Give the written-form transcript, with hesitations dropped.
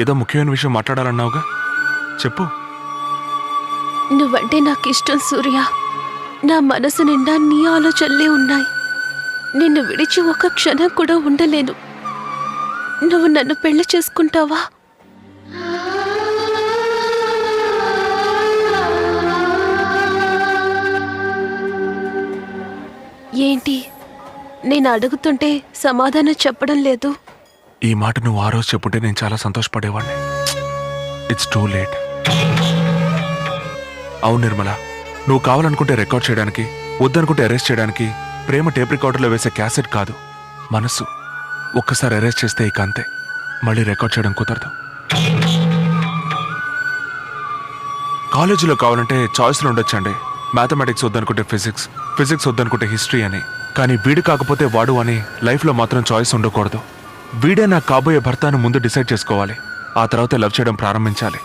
ఏదో ముఖ్యమైన విషయం మాట్లాడాలన్నావుగా, చెప్పు. నువ్వంటే నాకు ఇష్టం సూర్య. నా మనసు నిండా నీ ఆలోచనలే ఉన్నాయి. నిన్ను విడిచి ఒక క్షణం కూడా ఉండలేను. నువ్వు నన్ను పెళ్లి చేసుకుంటావా? ఏంటి నేను అడుగుతుంటే సమాధానం చెప్పడం లేదు? ఈ మాట నువ్వు ఆ రోజు చెప్పుంటే నేను చాలా సంతోషపడేవాడిని. It's too late. అవును నిర్మల, నువ్వు కావాలనుకుంటే రికార్డ్ చేయడానికి, వద్దనుకుంటే అరెస్ట్ చేయడానికి ప్రేమ టేప్ రికార్డులో వేసే క్యాసెట్ కాదు, మనసు. ఒక్కసారి అరెస్ట్ చేస్తే ఇక అంతే, మళ్ళీ రికార్డ్ చేయడం కుదరదు. కాలేజీలో కావాలంటే చాయిస్లు ఉండొచ్చండి. మ్యాథమెటిక్స్ వద్దనుకుంటే ఫిజిక్స్, ఫిజిక్స్ వద్దనుకుంటే హిస్టరీ అని. కానీ వీడు కాకపోతే వాడు అని లైఫ్లో మాత్రం చాయిస్ ఉండకూడదు. వీడే నాకు కాబోయే భర్త అని ముందు డిసైడ్ చేసుకోవాలి. ఆ తర్వాత లవ్ చేయడం ప్రారంభించాలి.